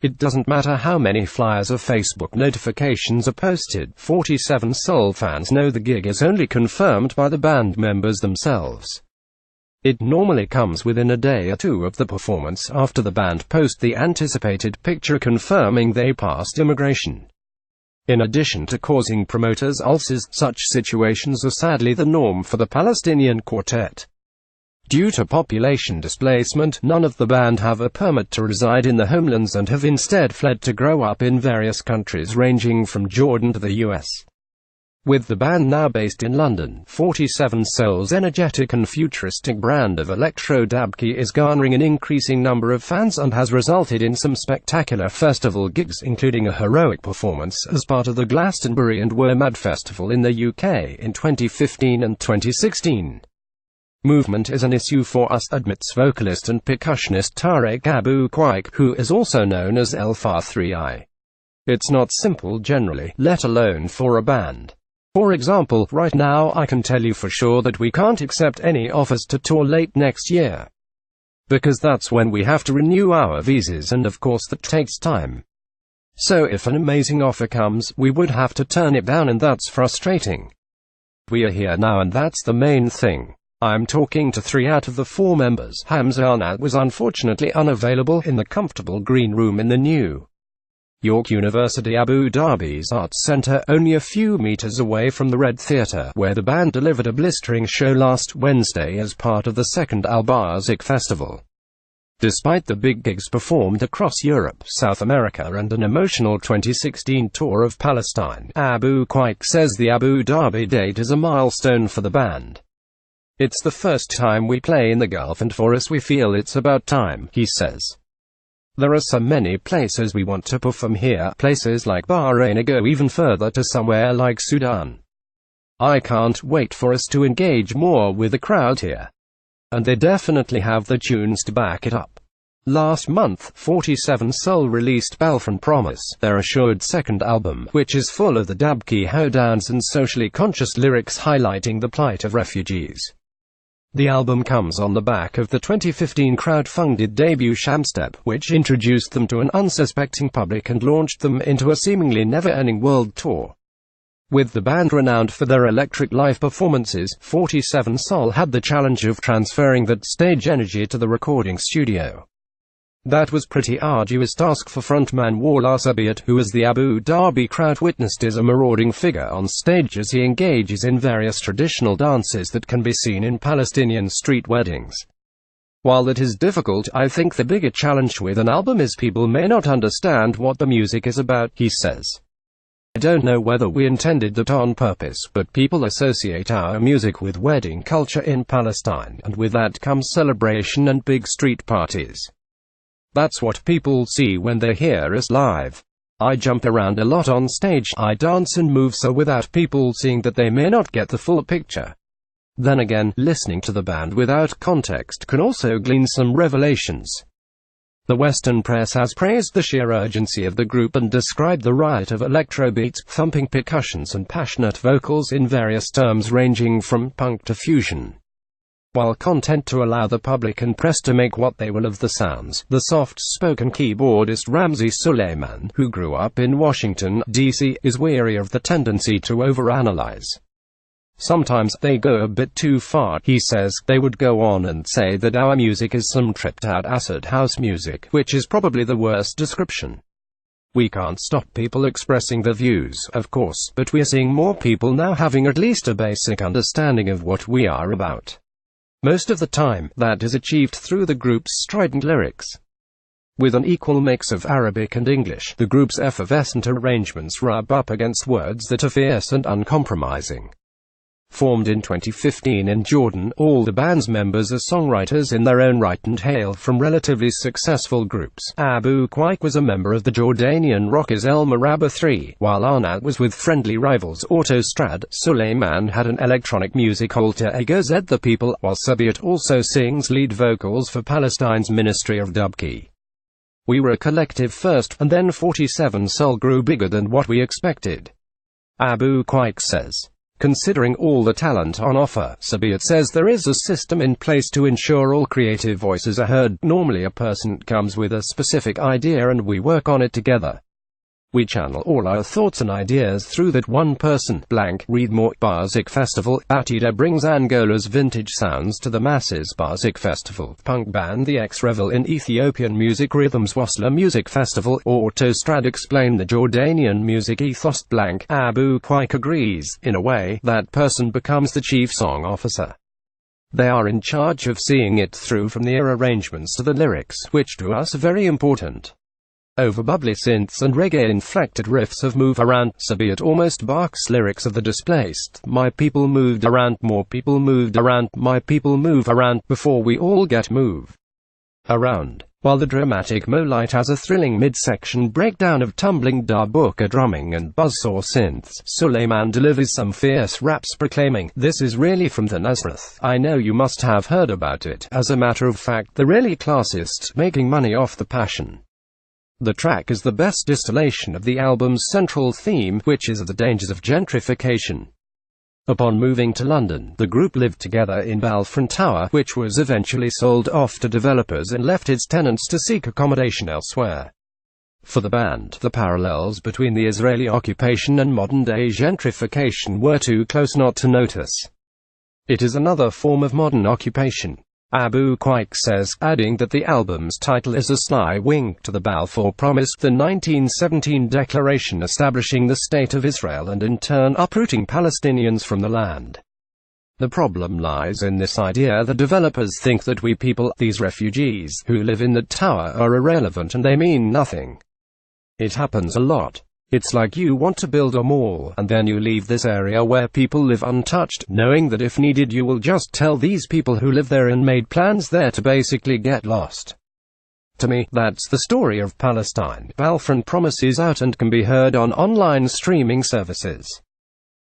It doesn't matter how many flyers or Facebook notifications are posted, 47 Soul fans know the gig is only confirmed by the band members themselves. It normally comes within a day or two of the performance after the band post the anticipated picture confirming they passed immigration. In addition to causing promoters ulcers, such situations are sadly the norm for the Palestinian quartet. Due to population displacement, none of the band have a permit to reside in the homelands and have instead fled to grow up in various countries ranging from Jordan to the US. With the band now based in London, 47 Soul's energetic and futuristic brand of electro-dabki is garnering an increasing number of fans and has resulted in some spectacular festival gigs, including a heroic performance as part of the Glastonbury and WOMAD Festival in the UK in 2015 and 2016. Movement is an issue for us, admits vocalist and percussionist Tarek Abu Quaik, who is also known as Alpha-3i. It's not simple generally, let alone for a band. For example, right now I can tell you for sure that we can't accept any offers to tour late next year. Because that's when we have to renew our visas, and of course that takes time. So if an amazing offer comes, we would have to turn it down, and that's frustrating. We are here now, and that's the main thing. I'm talking to 3 out of the 4 members. Hamza Arnat was unfortunately unavailable in the comfortable green room in the New York University Abu Dhabi's Arts Center, only a few meters away from the Red Theatre, where the band delivered a blistering show last Wednesday as part of the second Al-Barzik Festival. Despite the big gigs performed across Europe, South America and an emotional 2016 tour of Palestine, Abu Quaik says the Abu Dhabi date is a milestone for the band. It's the first time we play in the Gulf, and for us we feel it's about time, he says. There are so many places we want to perform here, places like Bahrain, or go even further to somewhere like Sudan. I can't wait for us to engage more with the crowd here. And they definitely have the tunes to back it up. Last month, 47 Soul released Balfron Promise, their assured second album, which is full of the dabki hoedowns and socially conscious lyrics highlighting the plight of refugees. The album comes on the back of the 2015 crowd-funded debut Shamstep, which introduced them to an unsuspecting public and launched them into a seemingly never-ending world tour. With the band renowned for their electric live performances, 47 Soul had the challenge of transferring that stage energy to the recording studio. That was pretty arduous task for frontman Wala Sabiat, who as the Abu Dhabi crowd witnessed is a marauding figure on stage as he engages in various traditional dances that can be seen in Palestinian street weddings. While that is difficult, I think the bigger challenge with an album is people may not understand what the music is about, he says. I don't know whether we intended that on purpose, but people associate our music with wedding culture in Palestine, and with that comes celebration and big street parties. That's what people see when they hear us live. I jump around a lot on stage, I dance and move, so without people seeing that they may not get the full picture. Then again, listening to the band without context can also glean some revelations. The Western press has praised the sheer urgency of the group and described the riot of electro beats, thumping percussions and passionate vocals in various terms ranging from punk to fusion. While content to allow the public and press to make what they will of the sounds, the soft-spoken keyboardist Ramzi Suleiman, who grew up in Washington, D.C., is weary of the tendency to overanalyze. Sometimes they go a bit too far, he says. They would go on and say that our music is some tripped-out acid house music, which is probably the worst description. We can't stop people expressing their views, of course, but we're seeing more people now having at least a basic understanding of what we are about. Most of the time, that is achieved through the group's strident lyrics. With an equal mix of Arabic and English, the group's effervescent arrangements rub up against words that are fierce and uncompromising. Formed in 2015 in Jordan, all the band's members are songwriters in their own right and hail from relatively successful groups. Abu Quaik was a member of the Jordanian rockers El Maraba 3, while Arnat was with friendly rivals Autostrad. Suleiman had an electronic music alter ego Zed the People, while Sabiat also sings lead vocals for Palestine's Ministry of Dabki. We were a collective first, and then 47 Soul grew bigger than what we expected. Abu Quaik says. Considering all the talent on offer, Sabiat says there is a system in place to ensure all creative voices are heard. Normally a person comes with a specific idea and we work on it together. We channel all our thoughts and ideas through that one person. Blank. Read more. Barzik Festival. Atida brings Angola's vintage sounds to the masses. Barzik Festival. Punk band The X-Revel in Ethiopian music rhythms. Wasla Music Festival. Autostrad explain the Jordanian music ethos. Blank. Abu Quaik agrees. In a way, that person becomes the chief song officer. They are in charge of seeing it through from the arrangements to the lyrics, which to us are very important. Overbubbly synths and reggae-inflected riffs have moved around. Sabiat almost barks lyrics of the displaced. My people moved around, more people moved around, my people move around, before we all get moved around. While the dramatic Molite has a thrilling mid-section breakdown of tumbling darbuka drumming and buzzsaw synths, Suleiman delivers some fierce raps proclaiming, "This is really from the Nazareth. I know you must have heard about it. As a matter of fact, the really classists, making money off the passion." The track is the best distillation of the album's central theme, which is the dangers of gentrification. Upon moving to London, the group lived together in Balfron Tower, which was eventually sold off to developers and left its tenants to seek accommodation elsewhere. For the band, the parallels between the Israeli occupation and modern-day gentrification were too close not to notice. It is another form of modern occupation, Abu Quaik says, adding that the album's title is a sly wink to the Balfour Promise, the 1917 declaration establishing the State of Israel and in turn uprooting Palestinians from the land. The problem lies in this idea that developers think that we people, these refugees, who live in the tower are irrelevant and they mean nothing. It happens a lot. It's like you want to build a mall, and then you leave this area where people live untouched, knowing that if needed you will just tell these people who live there and made plans there to basically get lost. To me, that's the story of Palestine. Balfron Promise is out and can be heard on online streaming services.